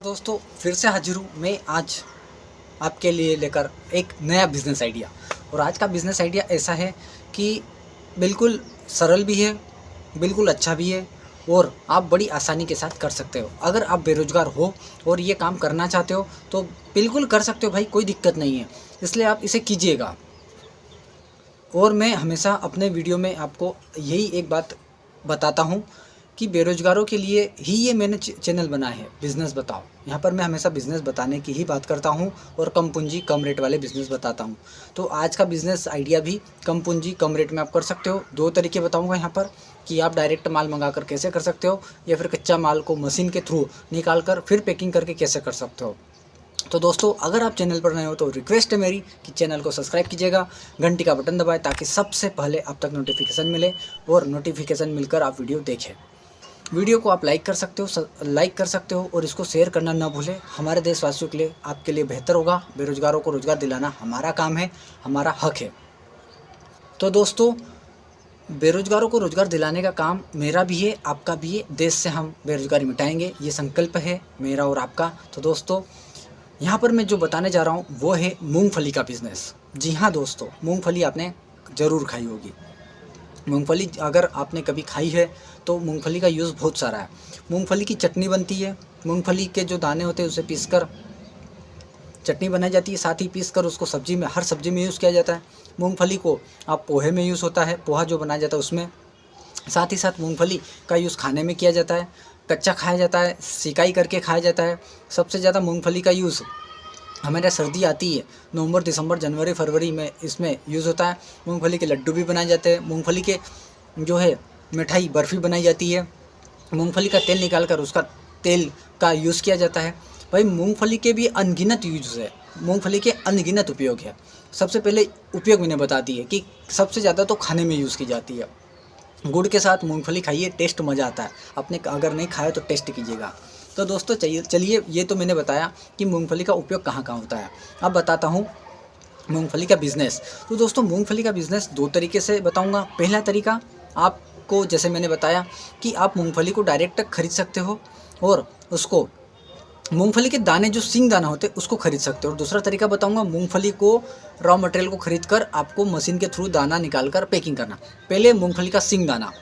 दोस्तों फिर से हाजिर हूँ मैं आज आपके लिए लेकर एक नया बिज़नेस आइडिया। और आज का बिज़नेस आइडिया ऐसा है कि बिल्कुल सरल भी है, बिल्कुल अच्छा भी है और आप बड़ी आसानी के साथ कर सकते हो। अगर आप बेरोज़गार हो और ये काम करना चाहते हो तो बिल्कुल कर सकते हो भाई, कोई दिक्कत नहीं है, इसलिए आप इसे कीजिएगा। और मैं हमेशा अपने वीडियो में आपको यही एक बात बताता हूँ कि बेरोज़गारों के लिए ही ये मैंने चैनल बनाया है, बिज़नेस बताओ। यहाँ पर मैं हमेशा बिज़नेस बताने की ही बात करता हूँ और कम पूंजी कम रेट वाले बिज़नेस बताता हूँ। तो आज का बिज़नेस आइडिया भी कम पूंजी कम रेट में आप कर सकते हो। दो तरीके बताऊँगा यहाँ पर कि आप डायरेक्ट माल मंगा कर कैसे कर सकते हो, या फिर कच्चा माल को मशीन के थ्रू निकाल कर फिर पैकिंग करके कैसे कर सकते हो। तो दोस्तों अगर आप चैनल पर नए हो तो रिक्वेस्ट है मेरी कि चैनल को सब्सक्राइब कीजिएगा, घंटी का बटन दबाएं ताकि सबसे पहले आप तक नोटिफिकेशन मिले और नोटिफिकेशन मिलकर आप वीडियो देखें। वीडियो को आप लाइक कर सकते हो और इसको शेयर करना ना भूलें। हमारे देशवासियों के लिए, आपके लिए बेहतर होगा। बेरोजगारों को रोजगार दिलाना हमारा काम है, हमारा हक है। तो दोस्तों बेरोजगारों को रोजगार दिलाने का काम मेरा भी है, आपका भी है। देश से हम बेरोजगारी मिटाएंगे, ये संकल्प है मेरा और आपका। तो दोस्तों यहाँ पर मैं जो बताने जा रहा हूँ वो है मूंगफली का बिज़नेस। जी हाँ दोस्तों, मूंगफली आपने ज़रूर खाई होगी। मूंगफली अगर आपने कभी खाई है तो मूंगफली का यूज़ बहुत सारा है। मूंगफली की चटनी बनती है, मूंगफली के जो दाने होते हैं उसे पीसकर चटनी बनाई जाती है, साथ ही पीसकर उसको सब्जी में, हर सब्जी में यूज़ किया जाता है। मूंगफली को आप पोहे में यूज़ होता है, पोहा जो बनाया जाता है उसमें। साथ ही साथ मूंगफली का यूज़ खाने में किया जाता है, कच्चा खाया जाता है, सिकाई करके खाया जाता है। सबसे ज़्यादा मूंगफली का यूज़ हमारे सर्दी आती है, नवंबर दिसंबर जनवरी फरवरी में इसमें यूज़ होता है। मूंगफली के लड्डू भी बनाए जाते हैं, मूंगफली के जो है मिठाई बर्फ़ी बनाई जाती है। मूंगफली का तेल निकाल कर उसका तेल का यूज़ किया जाता है। भाई मूंगफली के भी अनगिनत यूज़ है, मूंगफली के अनगिनत उपयोग है। सबसे पहले उपयोग मैंने बता दिए कि सबसे ज़्यादा तो खाने में यूज़ की जाती है। गुड़ के साथ मूंगफली खाइए, टेस्ट मज़ा आता है। आपने अगर नहीं खाया तो टेस्ट कीजिएगा। तो दोस्तों चलिए ये तो मैंने बताया कि मूंगफली का उपयोग कहाँ कहाँ होता है। अब बताता हूँ मूंगफली का बिज़नेस। तो दोस्तों मूंगफली का बिज़नेस दो तरीके से बताऊँगा। पहला तरीका आपको, जैसे मैंने बताया कि आप मूंगफली को डायरेक्ट खरीद सकते हो और उसको, मूंगफली के दाने जो सिंग दाना होते हैं उसको खरीद सकते हो। और दूसरा तरीका बताऊंगा, मूंगफली को रॉ मटेरियल को खरीद कर आपको मशीन के थ्रू दाना निकाल कर पैकिंग करना। पहले मूंगफली का सिंग दाना,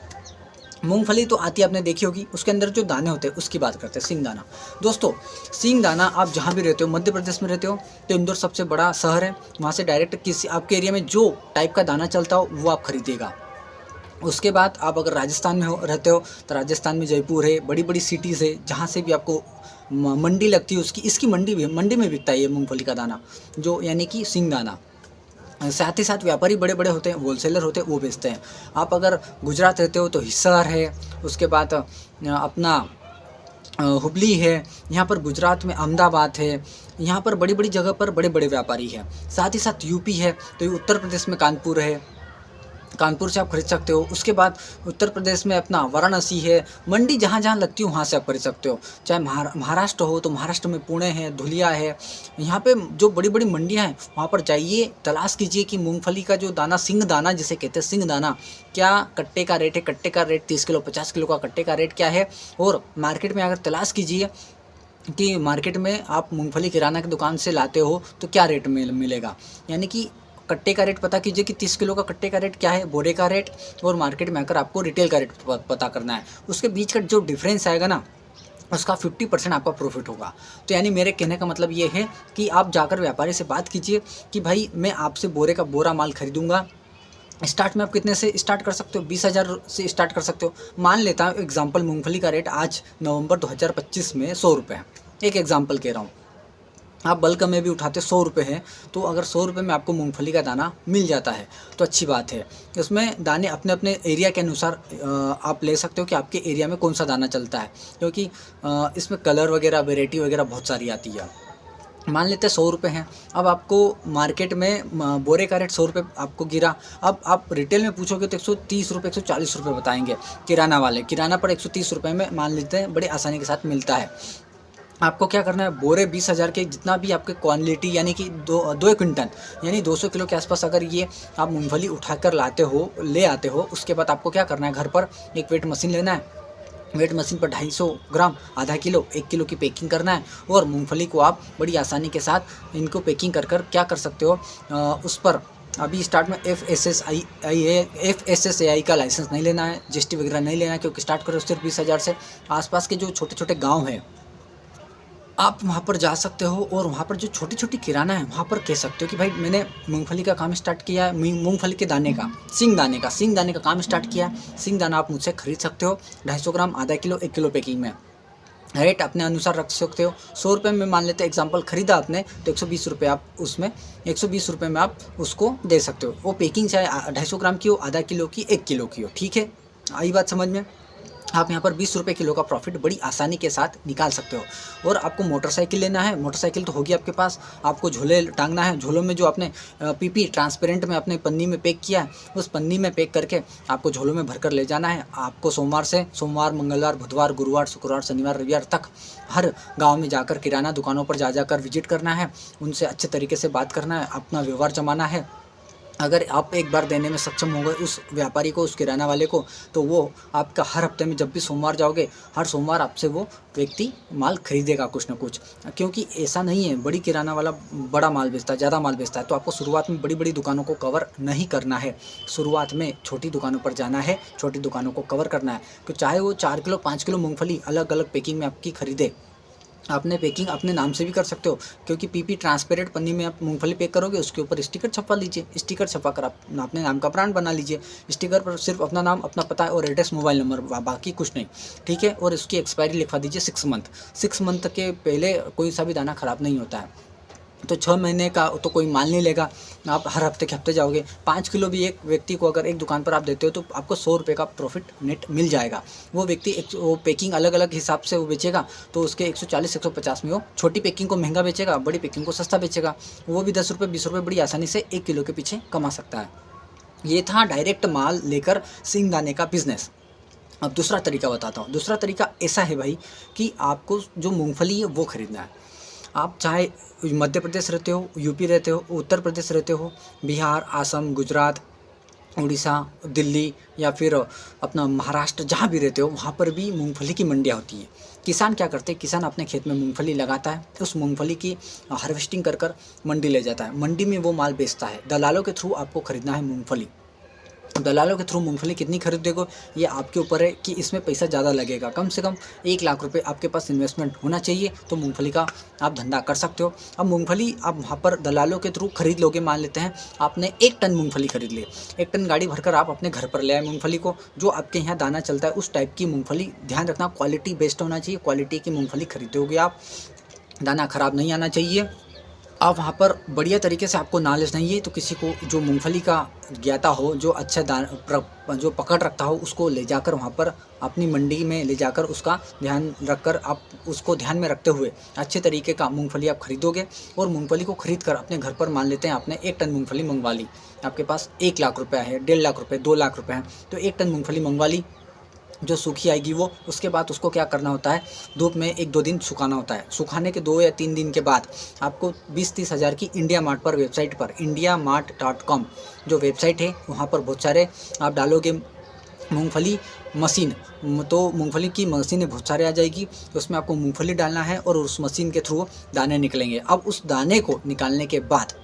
मूंगफली तो आती है आपने देखी होगी, उसके अंदर जो दाने होते हैं उसकी बात करते हैं, सिंग दाना। दोस्तों सिंग दाना आप जहाँ भी रहते हो, मध्य प्रदेश में रहते हो तो इंदौर सबसे बड़ा शहर है, वहाँ से डायरेक्ट किसी आपके एरिया में जो टाइप का दाना चलता हो वो आप खरीदिएगा। उसके बाद आप अगर राजस्थान में रहते हो तो राजस्थान में जयपुर है, बड़ी बड़ी सिटीज़ है, जहाँ से भी आपको मंडी लगती है उसकी, इसकी मंडी में बिकता है ये मूंगफली का दाना, जो यानी कि सिंग दाना। साथ ही साथ व्यापारी बड़े बड़े होते हैं, होलसेलर होते हैं, वो बेचते हैं। आप अगर गुजरात रहते हो तो हिसार है, उसके बाद अपना हुबली है, यहाँ पर गुजरात में अहमदाबाद है, यहाँ पर बड़ी बड़ी जगह पर बड़े बड़े व्यापारी हैं। साथ ही साथ यूपी है तो उत्तर प्रदेश में कानपुर है, कानपुर से आप खरीद सकते हो। उसके बाद उत्तर प्रदेश में अपना वाराणसी है, मंडी जहाँ जहाँ लगती है वहाँ से आप खरीद सकते हो। चाहे महाराष्ट्र हो तो महाराष्ट्र में पुणे है, धुलिया है, यहाँ पे जो बड़ी बड़ी मंडियाँ हैं वहाँ पर जाइए, तलाश कीजिए कि मूंगफली का जो दाना, सिंग दाना जिसे कहते हैं, सिंग दाना क्या कट्टे का रेट है। कट्टे का रेट 30 किलो 50 किलो का कट्टे का रेट क्या है। और मार्केट में अगर तलाश कीजिए कि मार्केट में आप मूंगफली किराना की दुकान से लाते हो तो क्या रेट मिलेगा, यानी कि कट्टे का रेट पता कीजिए कि 30 किलो का कट्टे का रेट क्या है, बोरे का रेट, और मार्केट में आकर आपको रिटेल का रेट पता करना है। उसके बीच का जो डिफरेंस आएगा ना, उसका 50% आपका प्रॉफिट होगा। तो यानी मेरे कहने का मतलब ये है कि आप जाकर व्यापारी से बात कीजिए कि भाई मैं आपसे बोरे का बोरा माल खरीदूंगा। स्टार्ट में आप कितने से स्टार्ट कर सकते हो, 20,000 से स्टार्ट कर सकते हो। मान लेता हूँ एग्जाम्पल, मूंगफली का रेट आज नवंबर 2025 में 100 रुपये है, एक एग्जाम्पल कह रहा हूँ। आप बल्क में भी उठाते 100 रुपये है, तो अगर 100 रुपये में आपको मूंगफली का दाना मिल जाता है तो अच्छी बात है। इसमें दाने अपने अपने एरिया के अनुसार आप ले सकते हो कि आपके एरिया में कौन सा दाना चलता है, क्योंकि इसमें कलर वगैरह, वेराइटी वगैरह बहुत सारी आती है। मान लेते हैं 100 रुपये हैं, अब आपको मार्केट में बोरे का रेट 100 रुपये आपको गिरा। अब आप रिटेल में पूछोगे तो 130 रुपये 140 रुपये बताएंगे किराना वाले। किराना पर 130 रुपये में मान लेते हैं बड़े आसानी के साथ मिलता है। आपको क्या करना है, बोरे 20,000 के जितना भी आपके क्वांटिटी, यानी कि दो क्विंटल यानी 200 किलो के आसपास अगर ये आप मूंगफली उठाकर ले आते हो, उसके बाद आपको क्या करना है, घर पर एक वेट मशीन लेना है। वेट मशीन पर 250 ग्राम, आधा किलो, 1 किलो की पैकिंग करना है। और मूंगफली को आप बड़ी आसानी के साथ इनको पैकिंग कर कर क्या कर सकते हो, उस पर अभी स्टार्ट में FSSAI का लाइसेंस नहीं लेना है, GST वगैरह नहीं लेना है, क्योंकि स्टार्ट करो सिर्फ 20,000 से। आसपास के जो छोटे छोटे गांव हैं आप वहाँ पर जा सकते हो, और वहाँ पर जो छोटी छोटी किराना है वहाँ पर कह सकते हो कि भाई मैंने मूंगफली का काम स्टार्ट किया है, मूंगफली के दाने का, सिंग दाने का काम स्टार्ट किया है। सिंग दाना आप मुझसे खरीद सकते हो, 250 ग्राम, आधा किलो, 1 किलो पैकिंग में। रेट अपने अनुसार रख सकते हो। 100 रुपये में मान लेते एग्जांपल खरीदा आपने, तो 120 रुपये आप उसमें 120 रुपये में आप उसको दे सकते हो। वो पैकिंग चाहे 250 ग्राम की हो, आधा किलो की, 1 किलो की हो, ठीक है, आई बात समझ में। आप यहाँ पर 20 रुपये किलो का प्रॉफिट बड़ी आसानी के साथ निकाल सकते हो। और आपको मोटरसाइकिल लेना है, मोटरसाइकिल तो होगी आपके पास, आपको झोले टांगना है। झोलों में जो आपने PP ट्रांसपेरेंट में अपने पन्नी में पैक किया है, उस पन्नी में पैक करके आपको झोलों में भरकर ले जाना है। आपको सोमवार, मंगलवार, बुधवार, गुरुवार, शुक्रवार, शनिवार, रविवार तक हर गाँव में जाकर किराना दुकानों पर जाकर विजिट करना है, उनसे अच्छे तरीके से बात करना है, अपना व्यवहार जमाना है। अगर आप एक बार देने में सक्षम हो गए उस व्यापारी को, उस किराना वाले को, तो वो आपका हर हफ्ते में जब भी सोमवार जाओगे, हर सोमवार आपसे वो व्यक्ति माल खरीदेगा कुछ ना कुछ। क्योंकि ऐसा नहीं है, बड़ी किराना वाला बड़ा माल बेचता है, ज़्यादा माल बेचता है, तो आपको शुरुआत में बड़ी बड़ी दुकानों को कवर नहीं करना है। शुरुआत में छोटी दुकानों पर जाना है, छोटी दुकानों को कवर करना है। तो चाहे वो 4 किलो 5 किलो मूँगफली अलग अलग पैकिंग में आपकी खरीदे, आपने पैकिंग अपने नाम से भी कर सकते हो, क्योंकि PP ट्रांसपेरेंट पन्नी में आप मूंगफली पैक करोगे, उसके ऊपर स्टिकर छपवा लीजिए। स्टिकर छपा कर आप अपने नाम का ब्रांड बना लीजिए। स्टिकर पर सिर्फ अपना नाम, अपना पता और एड्रेस, मोबाइल नंबर, बाकी कुछ नहीं, ठीक है। और उसकी एक्सपायरी लिखवा दीजिए 6 मंथ। 6 मंथ के पहले कोई सा भी दाना ख़राब नहीं होता है। तो 6 महीने का तो कोई माल नहीं लेगा, आप हर हफ्ते के हफ्ते जाओगे। 5 किलो भी एक व्यक्ति को अगर एक दुकान पर आप देते हो तो आपको 100 रुपये का प्रॉफिट नेट मिल जाएगा। वो व्यक्ति वो पैकिंग अलग अलग हिसाब से वो बेचेगा, तो उसके 140-150 में वो छोटी पैकिंग को महंगा बेचेगा, बड़ी पैकिंग को सस्ता बेचेगा। वो भी 10 रुपये 20 रुपये बड़ी आसानी से 1 किलो के पीछे कमा सकता है। ये था डायरेक्ट माल लेकर सिंगदाने का बिज़नेस। अब दूसरा तरीका बताता हूँ। दूसरा तरीका ऐसा है भाई कि आपको जो मूँगफली है वो ख़रीदना है। आप चाहे मध्य प्रदेश रहते हो, UP रहते हो, उत्तर प्रदेश रहते हो, बिहार, असम, गुजरात, उड़ीसा, दिल्ली या फिर अपना महाराष्ट्र, जहाँ भी रहते हो वहाँ पर भी मूंगफली की मंडियाँ होती हैं। किसान क्या करते हैं, किसान अपने खेत में मूंगफली लगाता है, उस मूंगफली की हार्वेस्टिंग कर कर मंडी ले जाता है। मंडी में वो माल बेचता है। दलालों के थ्रू आपको ख़रीदना है मूंगफली। दलालों के थ्रू मूंगफली कितनी खरीदोगे ये आपके ऊपर है कि इसमें पैसा ज़्यादा लगेगा। कम से कम 1 लाख रुपए आपके पास इन्वेस्टमेंट होना चाहिए, तो मूंगफली का आप धंधा कर सकते हो। अब मूंगफली आप वहाँ पर दलालों के थ्रू खरीद लोगे। मान लेते हैं आपने 1 टन मूंगफली खरीद ली, 1 टन गाड़ी भरकर आप अपने घर पर ले आए मूंगफली को। जो आपके यहाँ दाना चलता है उस टाइप की मूंगफली, ध्यान रखना क्वालिटी बेस्ड होना चाहिए। क्वालिटी की मूंगफली खरीदोगे आप, दाना ख़राब नहीं आना चाहिए। आप वहाँ पर बढ़िया तरीके से, आपको नॉलेज नहीं है तो किसी को जो मूंगफली का ज्ञाता हो, जो अच्छा जो पकड़ रखता हो, उसको ले जाकर वहाँ पर अपनी मंडी में ले जाकर उसका ध्यान रखकर, आप उसको ध्यान में रखते हुए अच्छे तरीके का मूंगफली आप खरीदोगे। और मूंगफली को खरीद कर अपने घर पर, मान लेते हैं आपने 1 टन मूंगफली मंगवा ली, आपके पास 1 लाख रुपये है, 1.5 लाख रुपये, 2 लाख रुपये हैं, तो 1 टन मूंगफली मंगवा ली। जो सूखी आएगी वो, उसके बाद उसको क्या करना होता है, धूप में 1-2 दिन सुखाना होता है। सुखाने के 2 या 3 दिन के बाद आपको 20-30 हज़ार की इंडिया मार्ट पर वेबसाइट पर indiamart.com जो वेबसाइट है वहाँ पर बहुत सारे आप डालोगे मूंगफली मशीन, तो मूंगफली की मशीन बहुत सारे आ जाएगी। उसमें आपको मूंगफली डालना है और उस मशीन के थ्रू दाने निकलेंगे। अब उस दाने को निकालने के बाद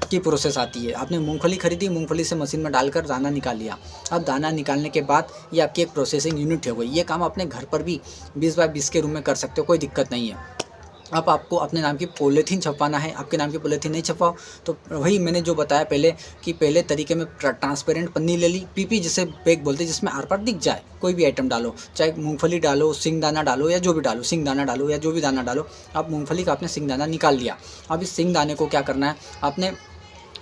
की प्रोसेस आती है। आपने मूंगफली खरीदी, मूंगफली से मशीन में डालकर दाना निकाल लिया। अब दाना निकालने के बाद ये आपकी एक प्रोसेसिंग यूनिट हो गई। ये काम अपने घर पर भी 20 बाय 20 के रूम में कर सकते हो, कोई दिक्कत नहीं है। अब आपको अपने नाम की पॉलीथीन छपवाना है, आपके नाम की पॉलीथीन नहीं छपवाओ तो वही मैंने जो बताया पहले कि पहले तरीके में ट्रांसपेरेंट पन्नी ले ली, PP जिसे बैग बोलते हैं, जिसमें आर पार दिख जाए कोई भी आइटम डालो, चाहे मूंगफली डालो, सिंगदाना डालो या जो भी डालो, सिंगदाना डालो या जो भी दाना डालो। आप मूंगफली का आपने सिंगदाना निकाल लिया। अब इस सिंगदाने को क्या करना है, आपने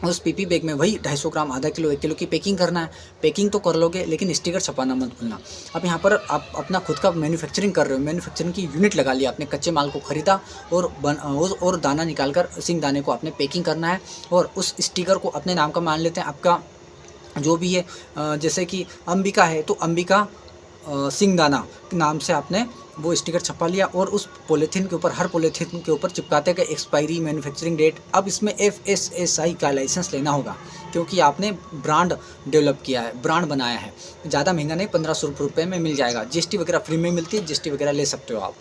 उस PP बैग में वही 250 ग्राम, आधा किलो, 1 किलो की पैकिंग करना है। पैकिंग तो कर लोगे लेकिन स्टिकर छपाना मत भूलना। अब यहाँ पर आप अपना खुद का मैन्युफैक्चरिंग कर रहे हो, मैन्युफैक्चरिंग की यूनिट लगा लिया आपने, कच्चे माल को खरीदा और दाना निकाल कर सिंग दाने को आपने पैकिंग करना है। और उस स्टिकर को अपने नाम का मान लेते हैं, आपका जो भी है, जैसे कि अंबिका है तो अंबिका सिंगदाना नाम से आपने वो स्टिकर छपा लिया और उस पॉलीथीन के ऊपर, हर पॉलीथीन के ऊपर चिपकाते गए एक्सपायरी, मैन्युफैक्चरिंग डेट। अब इसमें FSSAI का लाइसेंस लेना होगा क्योंकि आपने ब्रांड डेवलप किया है, ब्रांड बनाया है। ज़्यादा महंगा नहीं, 1500 रुपये में मिल जाएगा। GST वगैरह फ्री में मिलती है, GST वगैरह ले सकते हो आप।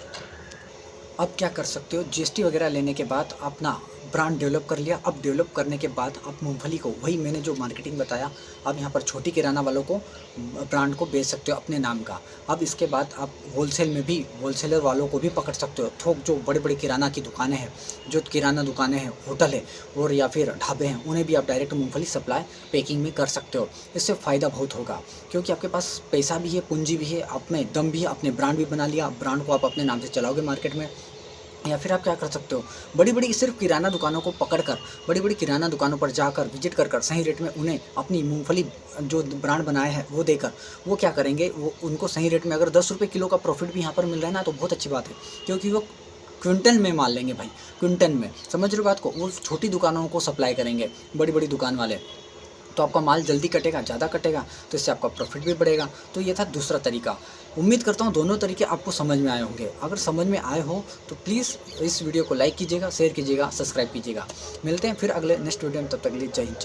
अब क्या कर सकते हो, GST वगैरह लेने के बाद अपना ब्रांड डेवलप कर लिया। अब डेवलप करने के बाद आप मूंगफली को, वही मैंने जो मार्केटिंग बताया, अब यहाँ पर छोटी किराना वालों को ब्रांड को बेच सकते हो अपने नाम का। अब इसके बाद आप होलसेल में भी, होलसेलर वालों को भी पकड़ सकते हो। थोक जो बड़े बड़े किराना की दुकानें हैं, जो किराना दुकानें हैं, होटल है और या फिर ढाबे हैं, उन्हें भी आप डायरेक्ट मूंगफली सप्लाई पैकिंग में कर सकते हो। इससे फ़ायदा बहुत होगा क्योंकि आपके पास पैसा भी है, पूंजी भी है, आप में दम भी है, आपने ब्रांड भी बना लिया। ब्रांड को आप अपने नाम से चलाओगे मार्केट में। या फिर आप क्या कर सकते हो, बड़ी बड़ी सिर्फ किराना दुकानों को पकड़कर, बड़ी बड़ी किराना दुकानों पर जाकर विजिट कर सही रेट में उन्हें अपनी मूंगफली जो ब्रांड बनाया है वो देकर, वो क्या करेंगे, वो उनको सही रेट में, अगर 10 रुपये किलो का प्रॉफिट भी यहाँ पर मिल रहा है ना, तो बहुत अच्छी बात है क्योंकि वो क्विंटल में माल लेंगे भाई, क्विंटल में, समझ रहे हो बात को। वो छोटी दुकानों को सप्लाई करेंगे, बड़ी बड़ी दुकान वाले, तो आपका माल जल्दी कटेगा, ज़्यादा कटेगा, तो इससे आपका प्रॉफिट भी बढ़ेगा। तो ये था दूसरा तरीका। उम्मीद करता हूँ दोनों तरीके आपको समझ में आए होंगे। अगर समझ में आए हो तो प्लीज़ इस वीडियो को लाइक कीजिएगा, शेयर कीजिएगा, सब्सक्राइब कीजिएगा। मिलते हैं फिर अगले नेक्स्ट वीडियो में, तब तक के लिए जय हिंद।